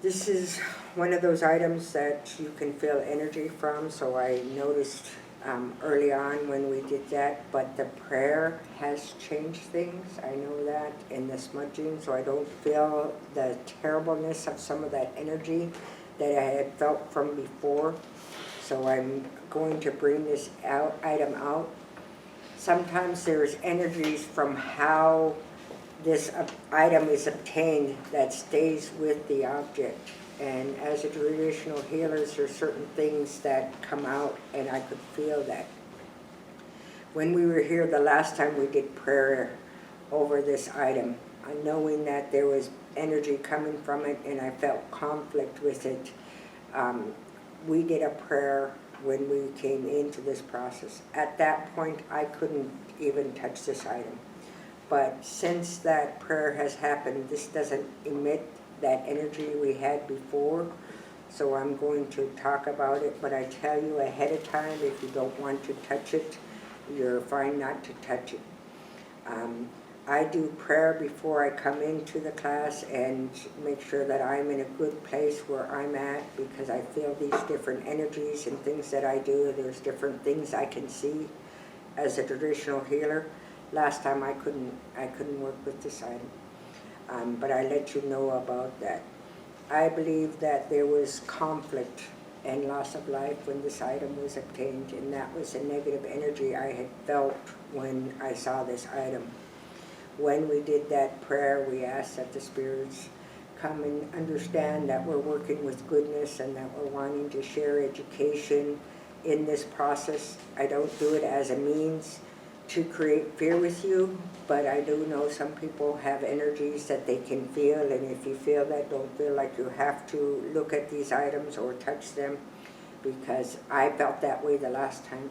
This is one of those items that you can feel energy from, so I noticed early on when we did that, but the prayer has changed things. I know that in the smudging, so I don't feel the terribleness of some of that energy that I had felt from before. So I'm going to bring this item out. Sometimes there's energies from how this item is obtained that stays with the object. And as a traditional healer, there's certain things that come out, and I could feel that. When we were here the last time, we did prayer over this item, knowing that there was energy coming from it, and I felt conflict with it. We did a prayer when we came into this process. At that point, I couldn't even touch this item. But since that prayer has happened, this doesn't emit that energy we had before. So I'm going to talk about it, but I tell you ahead of time, if you don't want to touch it, you're fine not to touch it. I do prayer before I come into the class and make sure that I'm in a good place where I'm at, because I feel these different energies and things that I do. There's different things I can see as a traditional healer. Last time I couldn't work with this item, but I let you know about that. I believe that there was conflict and loss of life when this item was obtained, and that was a negative energy I had felt when I saw this item. When we did that prayer, we asked that the spirits come and understand that we're working with goodness and that we're wanting to share education in this process. I don't do it as a means to create fear with you, but I do know some people have energies that they can feel, and if you feel that, don't feel like you have to look at these items or touch them, because I felt that way the last time.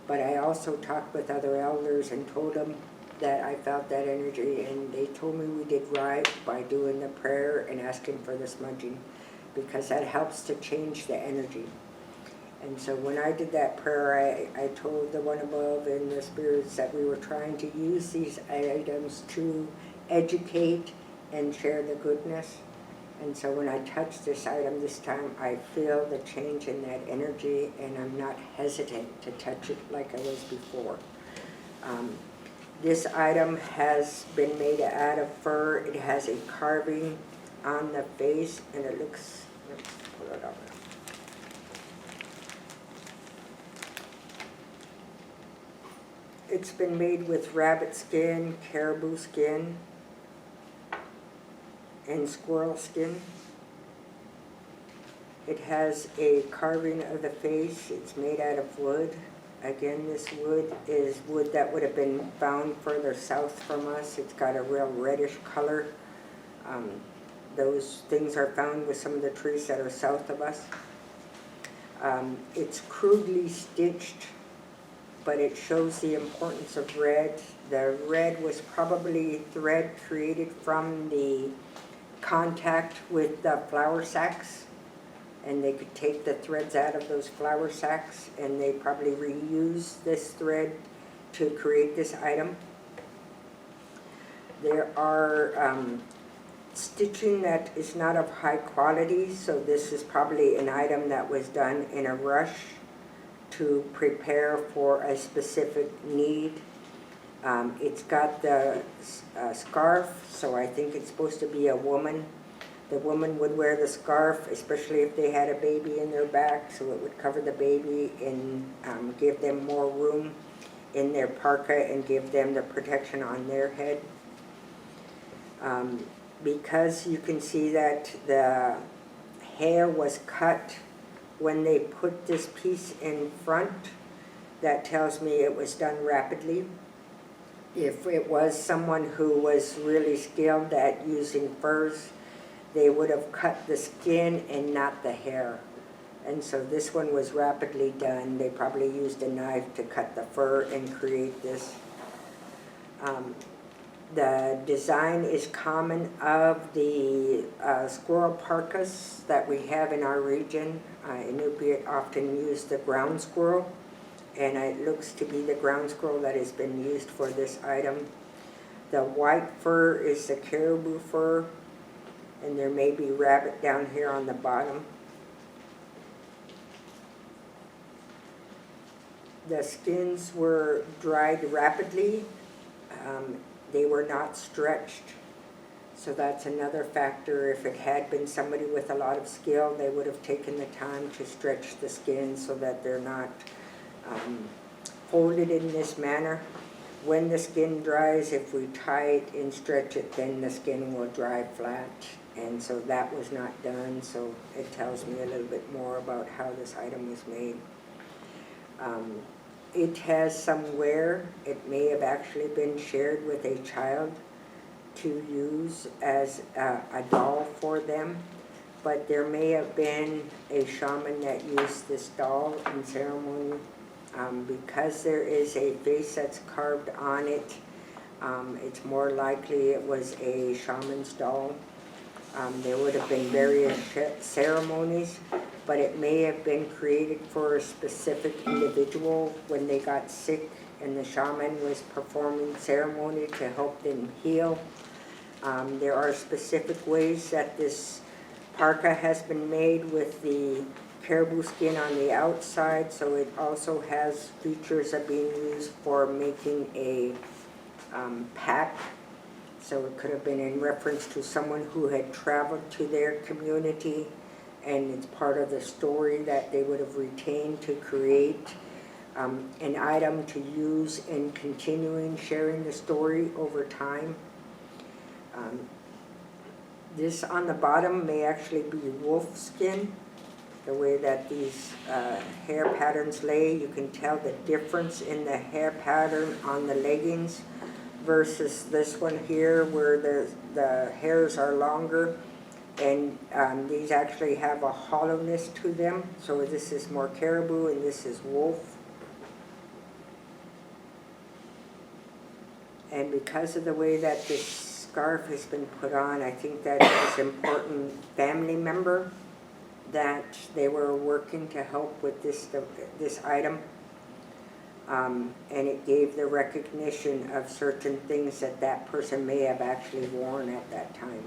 But I also talked with other elders and told them that I felt that energy, and they told me we did right by doing the prayer and asking for the smudging, because that helps to change the energy. And so when I did that prayer, I told the one above and the spirits that we were trying to use these items to educate and share the goodness. And so when I touch this item this time, I feel the change in that energy, and I'm not hesitant to touch it like I was before. This item has been made out of fur. It has a carving on the face, and it looks, let's pull it out. It's been made with rabbit skin, caribou skin, and squirrel skin. It has a carving of the face. It's made out of wood. Again, this wood is wood that would have been found further south from us. It's got a real reddish color. Those things are found with some of the trees that are south of us. It's crudely stitched, but it shows the importance of red. The red was probably thread created from the contact with the flour sacks, and they could take the threads out of those flour sacks, and they probably reused this thread to create this item. There are stitching that is not of high quality, so this is probably an item that was done in a rush to prepare for a specific need. It's got the scarf, so I think it's supposed to be a woman. The woman would wear the scarf, especially if they had a baby in their back, so it would cover the baby and give them more room in their parka and give them the protection on their head. Because you can see that the hair was cut when they put this piece in front, that tells me it was done rapidly. If it was someone who was really skilled at using furs, they would have cut the skin and not the hair. And so this one was rapidly done. They probably used a knife to cut the fur and create this. The design is common of the squirrel parkas that we have in our region. Inupiat often use the ground squirrel, and it looks to be the ground squirrel that has been used for this item. The white fur is the caribou fur, and there may be rabbit down here on the bottom. The skins were dried rapidly. They were not stretched. So that's another factor. If it had been somebody with a lot of skill, they would have taken the time to stretch the skin so that they're not folded in this manner. When the skin dries, if we tie it and stretch it, then the skin will dry flat. And so that was not done, so it tells me a little bit more about how this item was made. It has some wear. It may have actually been shared with a child to use as a doll for them, but there may have been a shaman that used this doll in ceremony. Because there is a face that's carved on it, it's more likely it was a shaman's doll. There would have been various ceremonies, but it may have been created for a specific individual when they got sick and the shaman was performing ceremony to help them heal. There are specific ways that this parka has been made with the caribou skin on the outside, so it also has features of being used for making a pack. So it could have been in reference to someone who had traveled to their community, and it's part of the story that they would have retained to create an item to use in continuing sharing the story over time. This on the bottom may actually be wolf skin. The way that these hair patterns lay, you can tell the difference in the hair pattern on the leggings versus this one here where the hairs are longer, and these actually have a hollowness to them. So this is more caribou and this is wolf. And because of the way that this scarf has been put on, I think that it was an important family member that they were working to help with this item. And it gave the recognition of certain things that that person may have actually worn at that time.